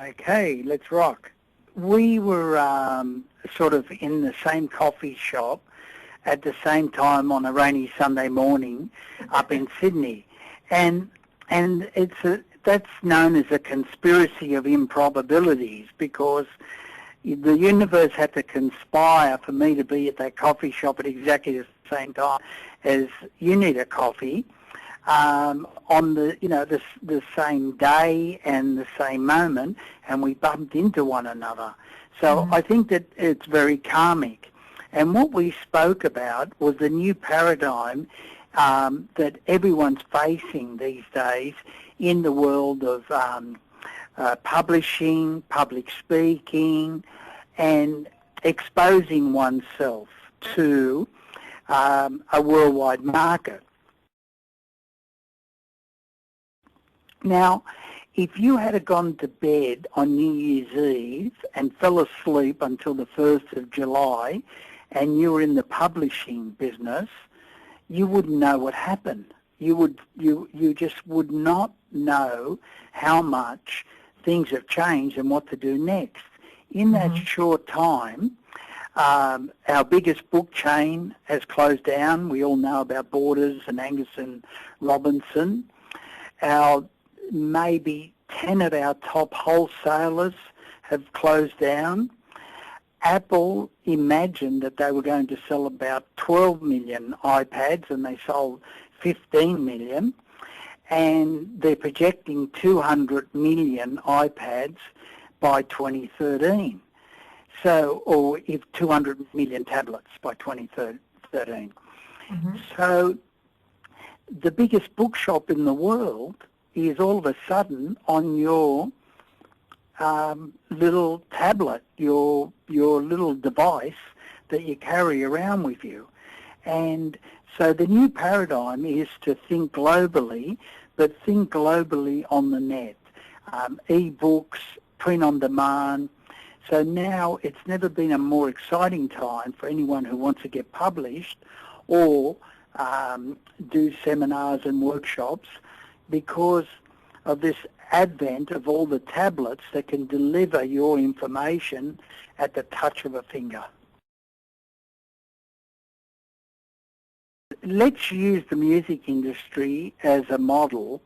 Okay, let's rock. We were sort of in the same coffee shop at the same time on a rainy Sunday morning up in Sydney, and that's known as a conspiracy of improbabilities, because the universe had to conspire for me to be at that coffee shop at exactly the same time as you need a coffee, on the same day and the same moment, and we bumped into one another. So I think that it's very karmic. And what we spoke about was the new paradigm that everyone's facing these days in the world of publishing, public speaking, and exposing oneself to a worldwide market. Now, if you had gone to bed on New Year's Eve and fell asleep until the 1st of July and you were in the publishing business, you wouldn't know what happened. You just would not know how much things have changed and what to do next. In that short time, our biggest book chain has closed down. We all know about Borders and Angus and Robinson. Maybe 10 of our top wholesalers have closed down. Apple imagined that they were going to sell about 12 million iPads, and they sold 15 million. And they're projecting 200 million iPads by 2013. So, or if 200 million tablets by 2013. So the biggest bookshop in the world is all of a sudden on your little tablet, your little device that you carry around with you. And so the new paradigm is to think globally, but think globally on the net. E-books, print on demand. So now it's never been a more exciting time for anyone who wants to get published or do seminars and workshops, because of this advent of all the tablets that can deliver your information at the touch of a finger. Let's use the music industry as a model.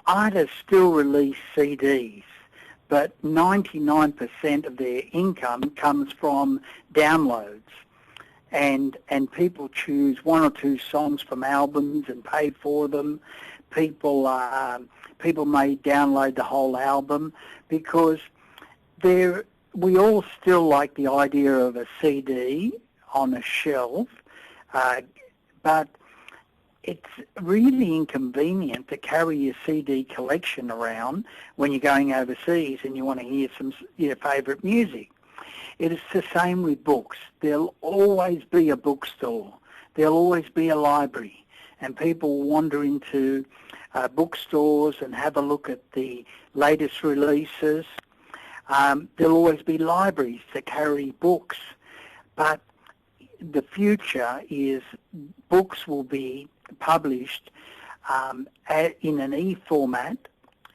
Artists still release CDs, but 99% of their income comes from downloads. And people choose one or two songs from albums and pay for them. People may download the whole album, because we all still like the idea of a CD on a shelf, but it's really inconvenient to carry your CD collection around when you're going overseas and you want to hear your favourite music. It is the same with books. There'll always be a bookstore. There'll always be a library. And people wander into bookstores and have a look at the latest releases. There'll always be libraries that carry books. But the future is books will be published in an e-format,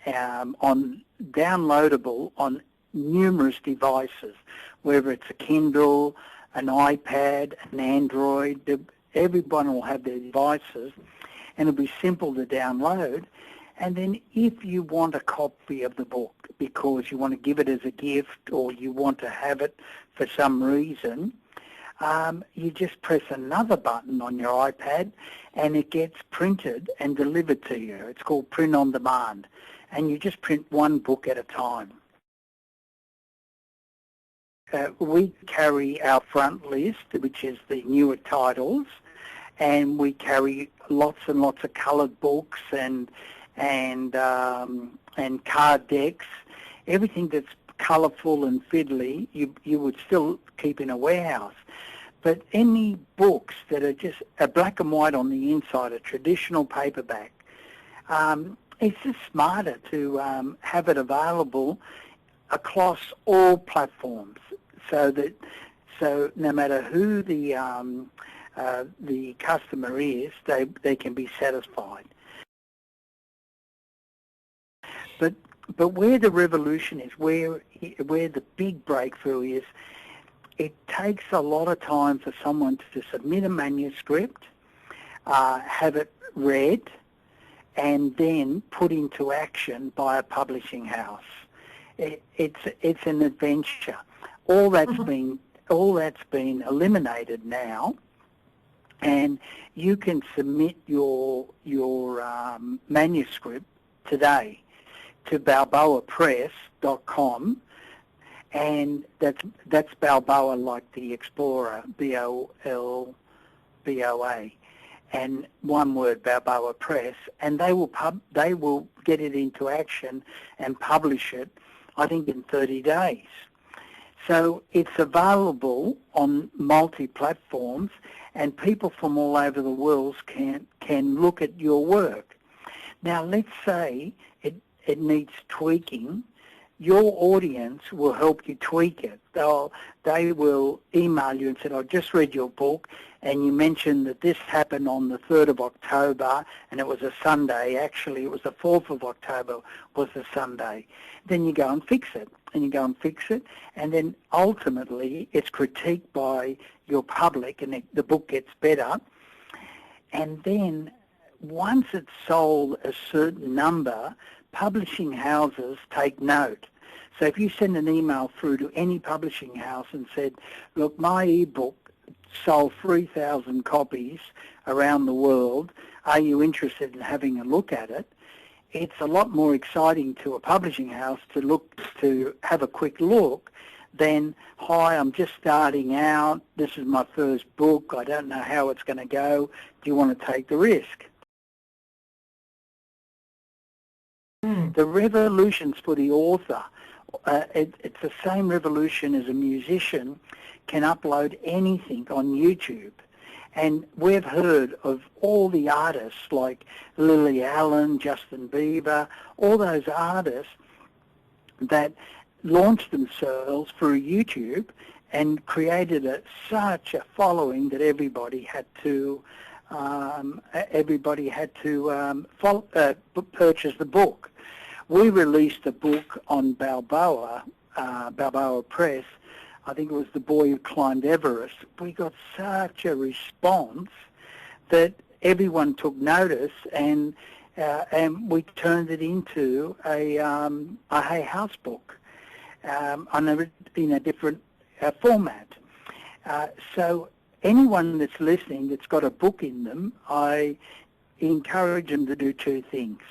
downloadable on numerous devices, whether it's a Kindle, an iPad, an Android. Everyone will have their devices, and it'll be simple to download. And then if you want a copy of the book because you want to give it as a gift or you want to have it for some reason, you just press another button on your iPad and it gets printed and delivered to you. It's called print on demand, and you just print one book at a time. We carry our front list, which is the newer titles, and we carry lots and lots of coloured books and card decks. Everything that's colourful and fiddly, you would still keep in a warehouse. But any books that are just a black and white on the inside, a traditional paperback, it's just smarter to have it available across all platforms, so no matter who the customer is, they can be satisfied. But but where the revolution is, where the big breakthrough is, it takes a lot of time for someone to submit a manuscript, have it read, and then put into action by a publishing house. It's an adventure. All that's been eliminated now, and you can submit your manuscript today to balboapress.com, and that's Balboa like the explorer, BOLBOA, and one word, Balboa Press, and they will get it into action and publish it, I think, in 30 days. So it's available on multi-platforms, and people from all over the world can look at your work. Now, let's say it needs tweaking. Your audience will help you tweak it. They will email you and say, I just read your book, and you mentioned that this happened on the 3rd of October, and it was a Sunday. Actually, it was the 4th of October was the Sunday. Then you go and fix it, and then ultimately it's critiqued by your public, and the book gets better. And then once it's sold a certain number, publishing houses take note. So if you send an email through to any publishing house and said, look, my ebook sold 3,000 copies around the world, are you interested in having a look at it? It's a lot more exciting to a publishing house to have a quick look than, hi, I'm just starting out, this is my first book, I don't know how it's going to go, do you want to take the risk? The revolution's for the author. It's the same revolution as a musician can upload anything on YouTube. And we've heard of all the artists like Lily Allen, Justin Bieber, all those artists that launched themselves through YouTube and created such a following that everybody had to purchase the book. We released a book on Balboa, Balboa Press. I think it was The Boy Who Climbed Everest. We got such a response that everyone took notice, and we turned it into a Hay House book in a different format. So anyone that's listening that's got a book in them, I encourage them to do two things.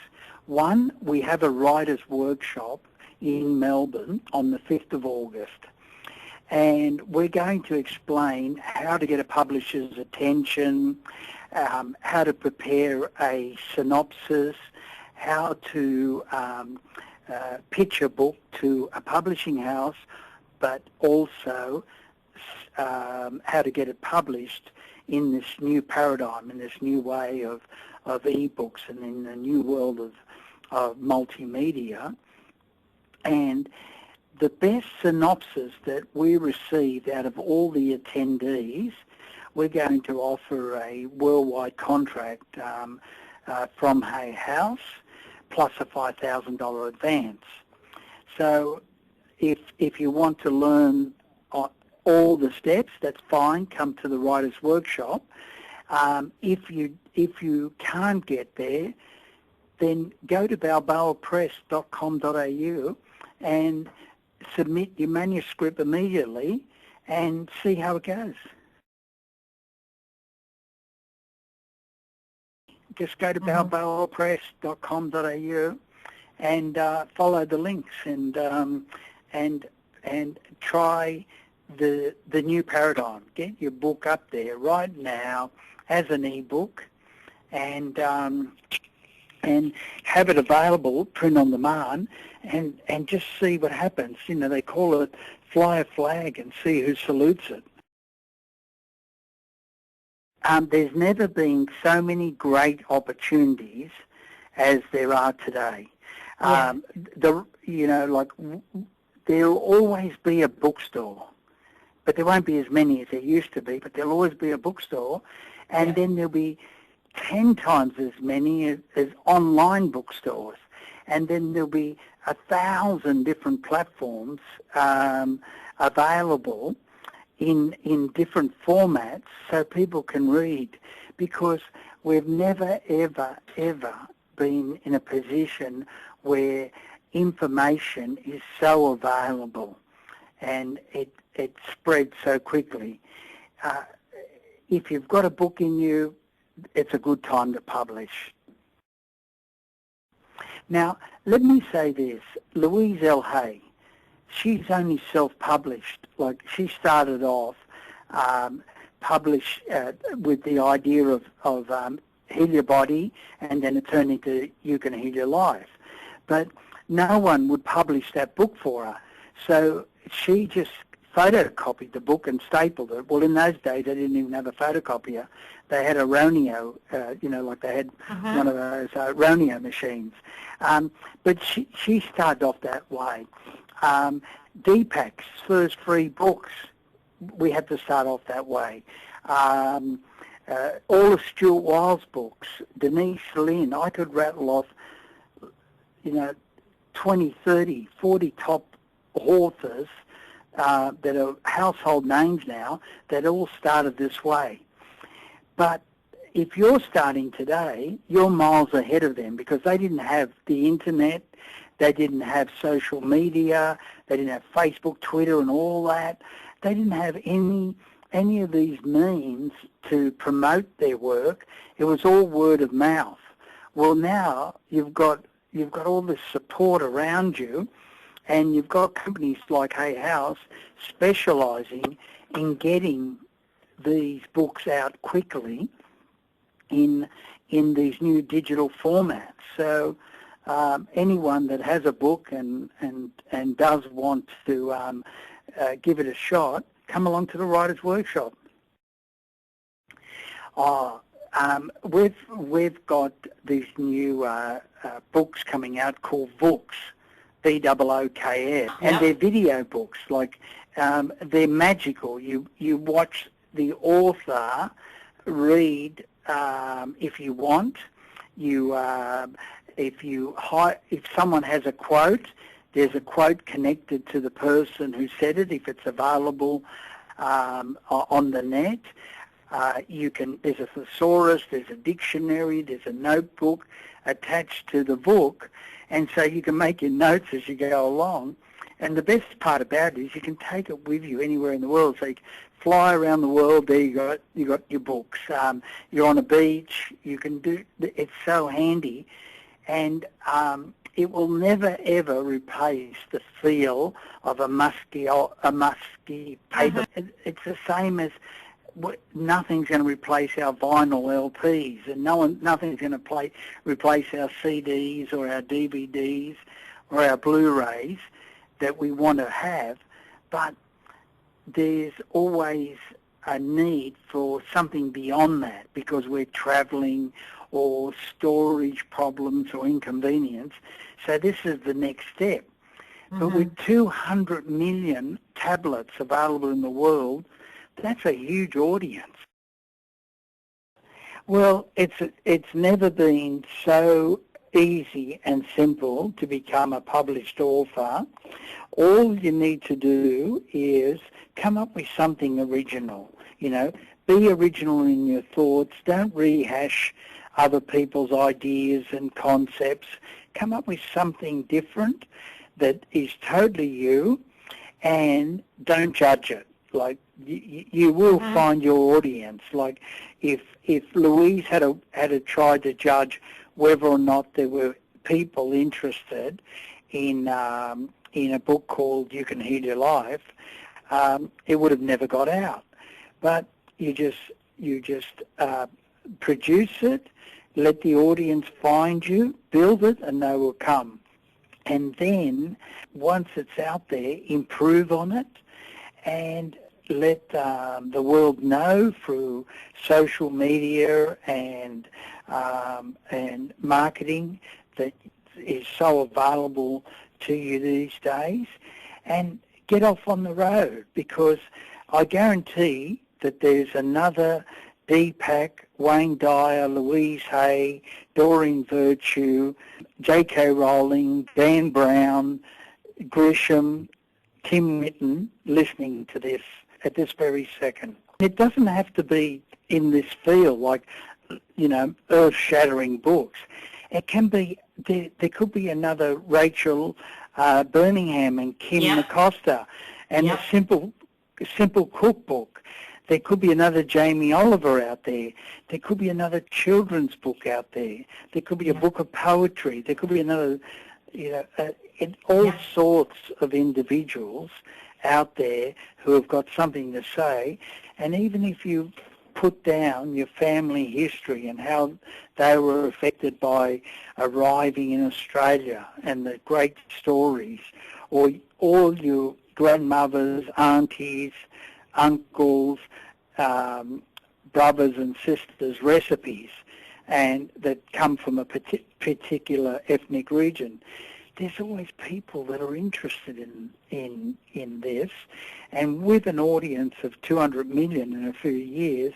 One, we have a writer's workshop in Melbourne on the 5th of August. And we're going to explain how to get a publisher's attention, how to prepare a synopsis, how to pitch a book to a publishing house, but also how to get it published in this new paradigm, in this new way of e-books and in the new world of multimedia. And the best synopsis that we received out of all the attendees, we're going to offer a worldwide contract from Hay House plus a $5,000 advance. So if you want to learn all the steps, that's fine. Come to the Writers' Workshop. If you can't get there, then go to balboapress.com.au and submit your manuscript immediately and see how it goes. Just go to balboapress.com.au and follow the links and try the new paradigm. Get your book up there right now as an ebook, and have it available, print on demand, and just see what happens. You know, they call it fly a flag and see who salutes it. There's never been so many great opportunities as there are today. Yeah. There'll always be a bookstore, but there won't be as many as there used to be, but there'll always be a bookstore, and then there'll be 10 times as many as online bookstores. and then there'll be 1,000 different platforms available in different formats so people can read, because we've never, ever, ever been in a position where information is so available and it spreads so quickly. If you've got a book in you, it's a good time to publish. Now, let me say this. Louise L. Hay, she's only self-published. Like, she started off published with the idea of Heal Your Body, and then it turned into You Can Heal Your Life. But no one would publish that book for her. So she just photocopied the book and stapled it. Well, in those days, they didn't even have a photocopier. They had a Roneo, like they had one of those Roneo machines. But she started off that way. Deepak's first 3 books, we had to start off that way. All of Stuart Wild's books, Denise Lynn, I could rattle off, 20, 30, 40 top authors that are household names now that all started this way. But if you're starting today, you're miles ahead of them, because they didn't have the internet, they didn't have social media, they didn't have Facebook, Twitter and all that. They didn't have any of these means to promote their work. It was all word of mouth. Well, now you've got all this support around you, and you've got companies like Hay House specialising in getting these books out quickly in these new digital formats. So anyone that has a book and does want to give it a shot, come along to the Writers' Workshop. We've got these new books coming out called Books, BOOKS, and they're video books. Like, they're magical. You watch the author read if you want. If someone has a quote, there's a quote connected to the person who said it, if it's available on the net. There's a thesaurus, there's a dictionary, there's a notebook attached to the book, and so you can make your notes as you go along. And the best part about it is you can take it with you anywhere in the world. So you can fly around the world, there you got your books. You're on a beach, you can do, it's so handy. And it will never ever replace the feel of a musky paper. It's the same as nothing's going to replace our vinyl LPs, and nothing's going to replace our CDs or our DVDs or our Blu-rays that we want to have. But there's always a need for something beyond that, because we're travelling or storage problems or inconvenience. So this is the next step. But with 200 million tablets available in the world, that's a huge audience. Well, it's never been so easy and simple to become a published author. All you need to do is come up with something original. Be original in your thoughts. Don't rehash other people's ideas and concepts. Come up with something different that is totally you, and don't judge it. Like, you will find your audience. Like, if Louise had tried to judge whether or not there were people interested in a book called You Can Heal Your Life, it would have never got out. But you just produce it, let the audience find you, build it, and they will come. And then, once it's out there, improve on it, and let the world know through social media and marketing that is so available to you these days, and get off on the road, because I guarantee that there's another Deepak, Wayne Dyer, Louise Hay, Doreen Virtue, J.K. Rowling, Dan Brown, Grisham, Tim Mitten listening to this at this very second. It doesn't have to be in this field like, you know, earth-shattering books. It can be, there could be another Rachel Birmingham and Kim McCosta and a simple cookbook. There could be another Jamie Oliver out there. There could be another children's book out there. There could be a book of poetry. There could be another, you know, all sorts of individuals out there who have got something to say. And even if you put down your family history and how they were affected by arriving in Australia and the great stories, or all your grandmothers, aunties, uncles, brothers and sisters' recipes, and that come from a particular ethnic region. There's always people that are interested in this, and with an audience of 200 million in a few years,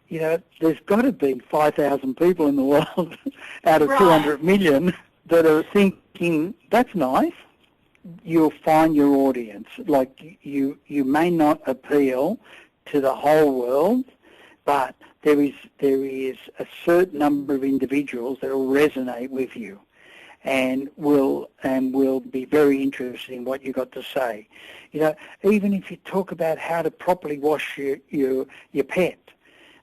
you know, there's got to be 5,000 people in the world out of 200 million that are thinking, that's nice. You'll find your audience. Like, you may not appeal to the whole world, but there is a certain number of individuals that will resonate with you and will be very interested in what you've got to say. You know, even if you talk about how to properly wash your pet,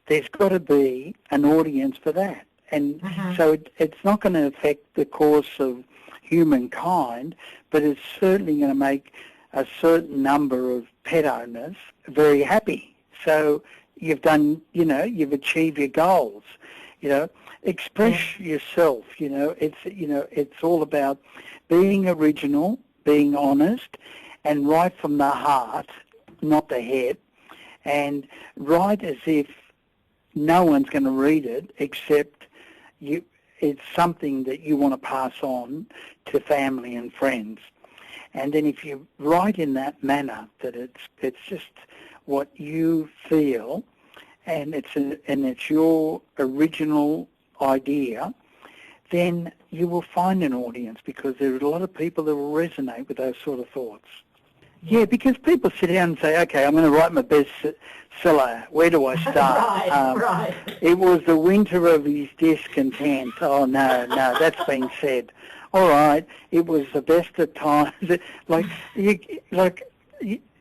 there's got to be an audience for that. And so it's not going to affect the course of humankind, but it's certainly going to make a certain number of pet owners very happy. So you've done, you know, you've achieved your goals. You know, express yourself. You know, it's all about being original, being honest, and write from the heart, not the head, and write as if no one's going to read it except you. It's something that you want to pass on to family and friends. And then if you write in that manner, that it's just what you feel, and it's your original idea, then you will find an audience, because there are a lot of people that will resonate with those sort of thoughts. Yeah, because people sit down and say, okay, I'm going to write my bestseller. Where do I start? Right. It was the winter of his discontent. Oh, no, that's been said. All right, it was the best of times.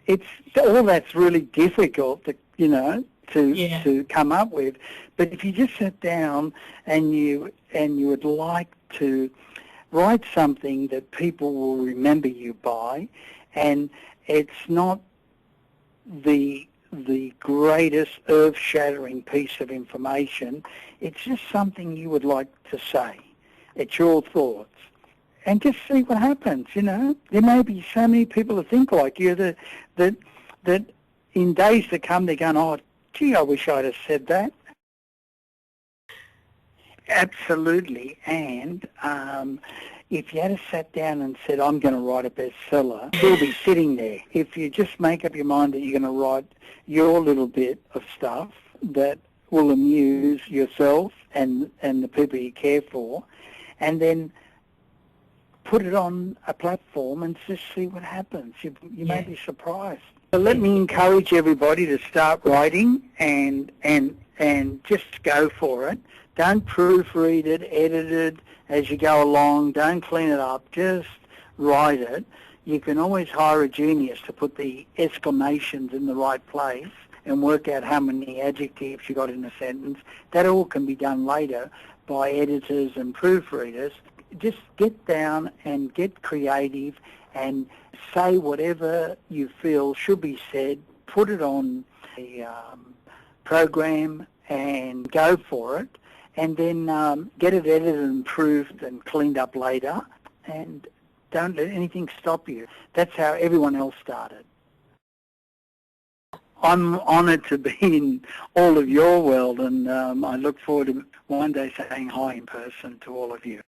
It's all that's really difficult to, you know, to come up with. But if you just sit down and you would like to write something that people will remember you by, and it's not the greatest earth-shattering piece of information, it's just something you would like to say. It's your thoughts. And just see what happens, you know. There may be so many people that think like you that in days to come they're going, oh, gee, I wish I'd have said that. Absolutely. And if you had sat down and said, I'm going to write a bestseller, you'll be sitting there. If you just make up your mind that you're going to write your little bit of stuff that will amuse yourself and the people you care for, and then put it on a platform and just see what happens. You may be surprised. So let me encourage everybody to start writing and just go for it. Don't proofread it, edit it as you go along. Don't clean it up. Just write it. You can always hire a genius to put the exclamations in the right place and work out how many adjectives you got in a sentence. That all can be done later by editors and proofreaders. Just get down and get creative and say whatever you feel should be said. Put it on a program and go for it. And then get it edited and proofed and cleaned up later, and don't let anything stop you. That's how everyone else started. I'm honoured to be in all of your world, and I look forward to one day saying hi in person to all of you.